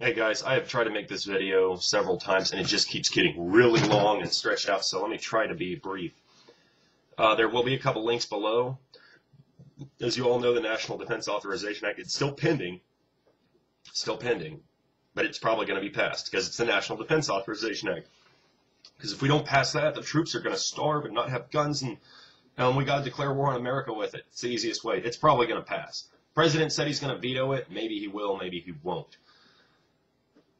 Hey guys, I have tried to make this video several times and it just keeps getting really long and stretched out, so let me try to be brief. There will be a couple links below. As you all know, the National Defense Authorization Act is still pending, but it's probably going to be passed because it's the National Defense Authorization Act. Because if we don't pass that, the troops are going to starve and not have guns, and we got to declare war on America with it. It's the easiest way. It's probably going to pass. President said he's going to veto it. Maybe he will, maybe he won't.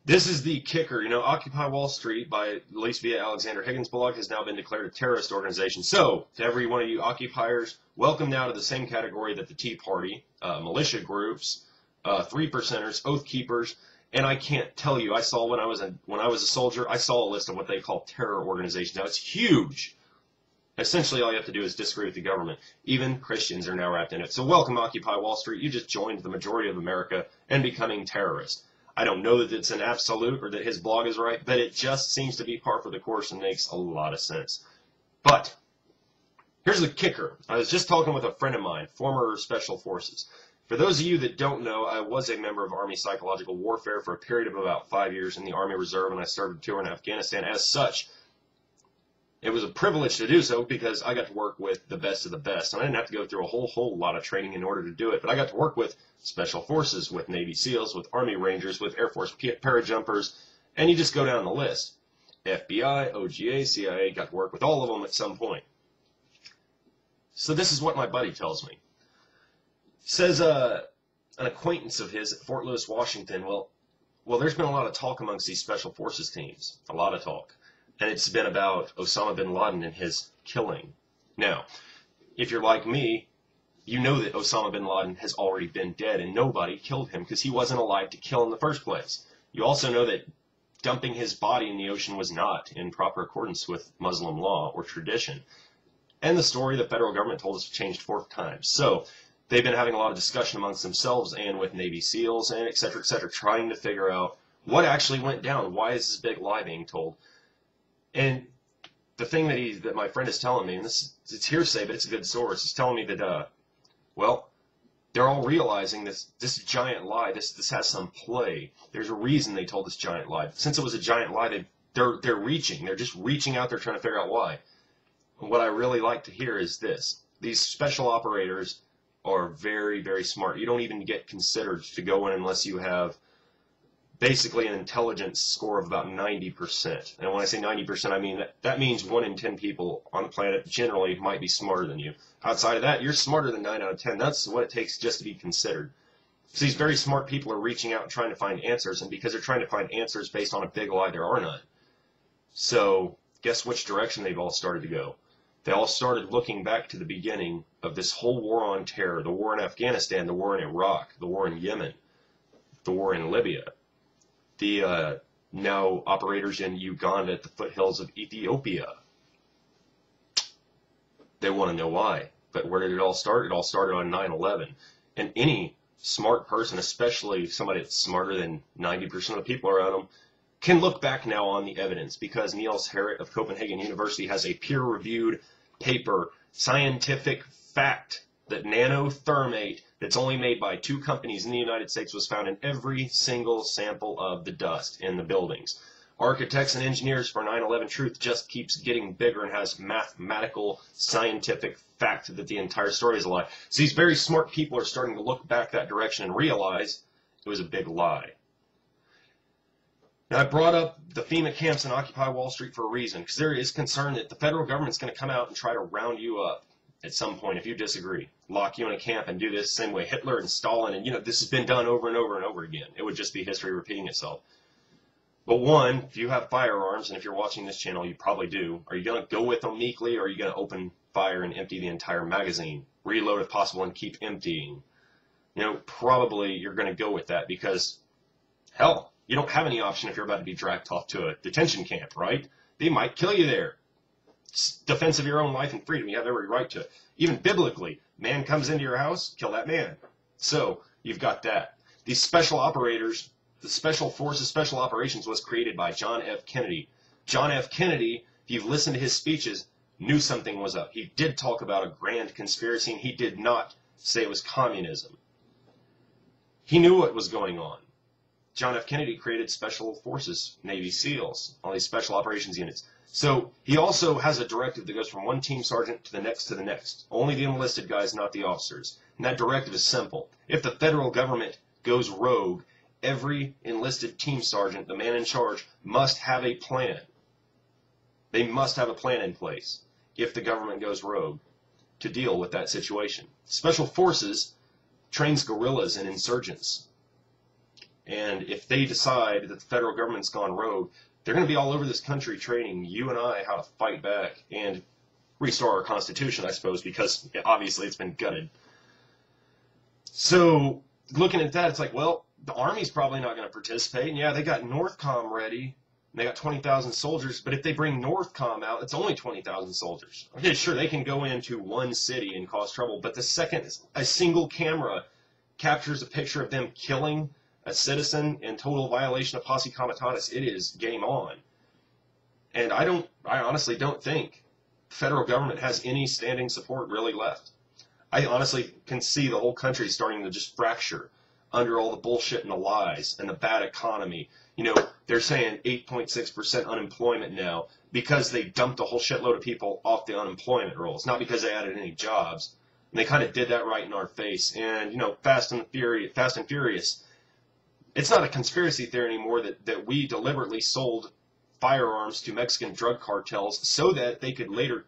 This is the kicker. Occupy Wall Street, at least via Alexander Higgins' blog, has now been declared a terrorist organization. So, to every one of you occupiers, welcome now to the same category that the Tea Party, militia groups, 3%ers, Oath Keepers, and I can't tell you, I saw when I was a soldier, I saw a list of what they call terror organizations. Now, it's huge. Essentially, all you have to do is disagree with the government. Even Christians are now wrapped in it. So welcome, Occupy Wall Street. You just joined the majority of America and becoming terrorists. I don't know that it's an absolute or that his blog is right, but it just seems to be par for the course and makes a lot of sense. But here's the kicker. I was just talking with a friend of mine, former Special Forces. For those of you that don't know, I was a member of Army Psychological Warfare for a period of about 5 years in the Army Reserve, and I served a tour in Afghanistan. As such, it was a privilege to do so because I got to work with the best of the best. And I didn't have to go through a whole lot of training in order to do it. But I got to work with Special Forces, with Navy SEALs, with Army Rangers, with Air Force parajumpers. And you just go down the list. FBI, OGA, CIA, got to work with all of them at some point. So this is what my buddy tells me. He says an acquaintance of his at Fort Lewis, Washington, well, there's been a lot of talk amongst these Special Forces teams. A lot of talk. And it's been about Osama bin Laden and his killing. Now, if you're like me, you know that Osama bin Laden has already been dead and nobody killed him because he wasn't alive to kill in the first place. You also know that dumping his body in the ocean was not in proper accordance with Muslim law or tradition. And the story the federal government told us changed 4 times. So they've been having a lot of discussion amongst themselves and with Navy SEALs and et cetera, trying to figure out what actually went down. Why is this big lie being told? And the thing that my friend is telling me, and it's hearsay, but it's a good source, he's telling me that, they're all realizing this giant lie, this has some play. There's a reason they told this giant lie. Since it was a giant lie, they're just reaching out there trying to figure out why. And what I really like to hear is this. These special operators are very, very smart. You don't even get considered to go in unless you have basically an intelligence score of about 90%. And when I say 90%, I mean that means 1 in 10 people on the planet generally might be smarter than you. Outside of that, you're smarter than 9 out of 10. That's what it takes just to be considered. So these very smart people are reaching out and trying to find answers, and because they're trying to find answers based on a big lie, there are none. So guess which direction they've all started to go? They all started looking back to the beginning of this whole war on terror, the war in Afghanistan, the war in Iraq, the war in Yemen, the war in Libya. The now operators in Uganda at the foothills of Ethiopia. They want to know why. But where did it all start? It all started on 9/11. And any smart person, especially somebody that's smarter than 90% of the people around them, can look back now on the evidence because Niels Harrit of Copenhagen University has a peer-reviewed paper, scientific fact, that nanothermate that's only made by 2 companies in the United States was found in every single sample of the dust in the buildings. Architects and engineers for 9/11 truth just keeps getting bigger and has mathematical, scientific fact that the entire story is a lie. So these very smart people are starting to look back that direction and realize it was a big lie. Now, I brought up the FEMA camps and Occupy Wall Street for a reason, because there is concern that the federal government's going to come out and try to round you up at some point if you disagree, lock you in a camp and do this same way Hitler and Stalin, and this has been done over and over and over again. It would just be history repeating itself. But one, if you have firearms, and if you're watching this channel, you probably do, are you going to go with them meekly, or are you going to open fire and empty the entire magazine, reload if possible, and keep emptying? Probably you're going to go with that because, hell, you don't have any option if you're about to be dragged off to a detention camp, right? They might kill you there. It's defense of your own life and freedom. You have every right to it. Even biblically, man comes into your house, kill that man. So you've got that. These special operators, the Special Forces, Special Operations was created by John F. Kennedy. John F. Kennedy, if you've listened to his speeches, knew something was up. He did talk about a grand conspiracy, and he did not say it was communism. He knew what was going on. John F. Kennedy created special forces, Navy SEALs, all these special operations units. So he also has a directive that goes from one team sergeant to the next to the next. Only the enlisted guys, not the officers. And that directive is simple. If the federal government goes rogue, every enlisted team sergeant, the man in charge, must have a plan. They must have a plan in place if the government goes rogue to deal with that situation. Special forces trains guerrillas and insurgents. And if they decide that the federal government's gone rogue, they're going to be all over this country training you and I how to fight back and restore our Constitution, I suppose, because obviously it's been gutted. So looking at that, it's like, well, the Army's probably not going to participate. And yeah, they got Northcom ready. They got 20,000 soldiers, but if they bring Northcom out, it's only 20,000 soldiers. Okay, sure, they can go into one city and cause trouble, but the second a single camera captures a picture of them killing a citizen in total violation of posse comitatus, it is game on. And I honestly don't think the federal government has any standing support really left. I honestly can see the whole country starting to just fracture under all the bullshit and the lies and the bad economy. You know, they're saying 8.6% unemployment now because they dumped a whole shitload of people off the unemployment rolls, not because they added any jobs. And they kind of did that right in our face. And, you know, Fast and Furious, it's not a conspiracy theory anymore that we deliberately sold firearms to Mexican drug cartels so that they could later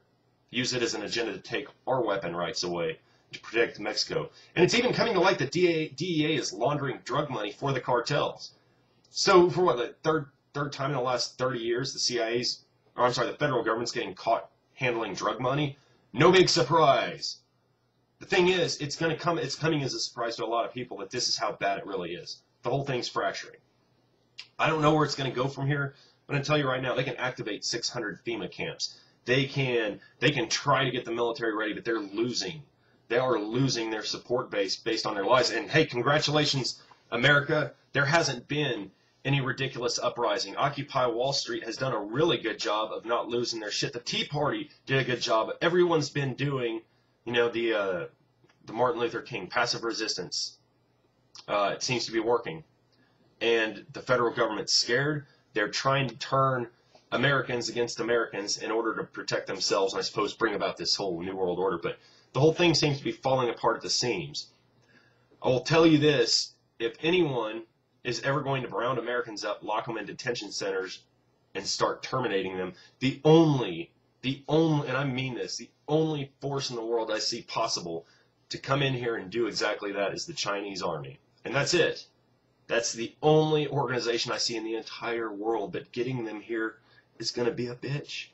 use it as an agenda to take our weapon rights away to protect Mexico. And it's even coming to light that DEA is laundering drug money for the cartels. So for what, the third time in the last 30 years, the federal government's getting caught handling drug money? No big surprise. The thing is, it's coming as a surprise to a lot of people that this is how bad it really is. The whole thing's fracturing. I don't know where it's going to go from here, but I'm going to tell you right now, they can activate 600 FEMA camps. They can try to get the military ready, but they're losing. They are losing their support base based on their lies. And hey, congratulations, America. There hasn't been any ridiculous uprising. Occupy Wall Street has done a really good job of not losing their shit. The Tea Party did a good job. Everyone's been doing, you know, the Martin Luther King passive resistance. It seems to be working. And the federal government's scared. They're trying to turn Americans against Americans in order to protect themselves and I suppose bring about this whole New World Order. But the whole thing seems to be falling apart at the seams. I will tell you this, if anyone is ever going to round Americans up, lock them in detention centers, and start terminating them, the only, and I mean this, the only force in the world I see possible to come in here and do exactly that is the Chinese army. And that's it. That's the only organization I see in the entire world, but getting them here is going to be a bitch.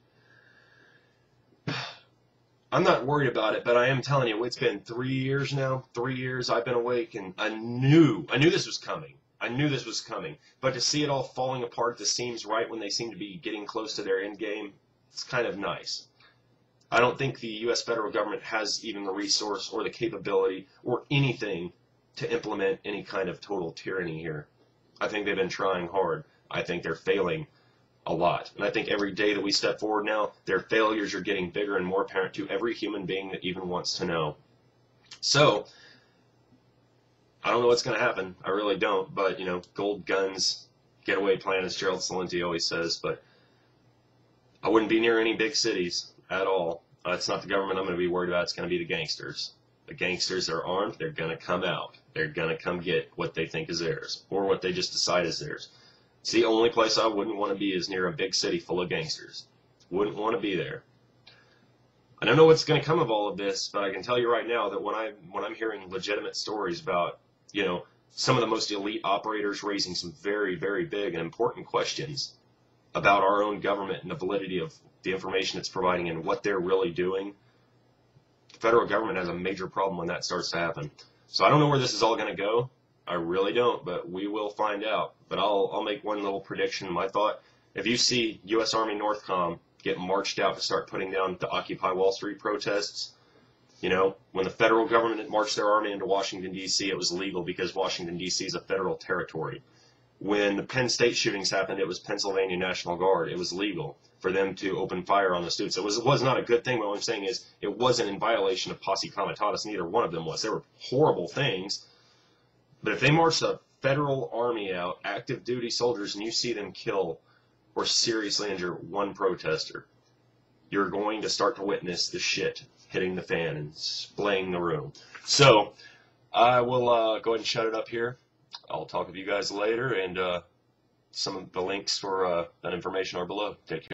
I'm not worried about it, but I am telling you, it's been 3 years now. 3 years I've been awake, and I knew this was coming. I knew this was coming. But to see it all falling apart at the seams right when they seem to be getting close to their end game, it's kind of nice. I don't think the U.S. federal government has even the resource or the capability or anything to implement any kind of total tyranny here. I think they've been trying hard. I think they're failing a lot. And I think every day that we step forward now, their failures are getting bigger and more apparent to every human being that even wants to know. So, I don't know what's going to happen. I really don't. But, you know, gold guns, getaway plan, as Gerald Celente always says. But I wouldn't be near any big cities at all. It's not the government I'm going to be worried about. It's going to be the gangsters. The gangsters are armed. They're going to come out. They're going to come get what they think is theirs or what they just decide is theirs. It's the only place I wouldn't want to be is near a big city full of gangsters. Wouldn't want to be there. I don't know what's going to come of all of this, but I can tell you right now that when I'm hearing legitimate stories about, you know, some of the most elite operators raising some very, very big and important questions about our own government and the validity of the information it's providing and what they're really doing, the federal government has a major problem when that starts to happen. So I don't know where this is all going to go. I really don't, but we will find out. But I'll make one little prediction. My thought, if you see U.S. Army Northcom get marched out to start putting down the Occupy Wall Street protests, you know, when the federal government marched their army into Washington, D.C., it was legal because Washington, D.C. is a federal territory. When the Penn State shootings happened, it was Pennsylvania National Guard. It was legal for them to open fire on the students. It was not a good thing, but what I'm saying is it wasn't in violation of posse comitatus. Neither one of them was. They were horrible things. But if they marched a federal army out, active duty soldiers, and you see them kill or seriously injure one protester, you're going to start to witness the shit hitting the fan and splaying the room. So I will go ahead and shut it up here. I'll talk with you guys later, and some of the links for that information are below. Take care.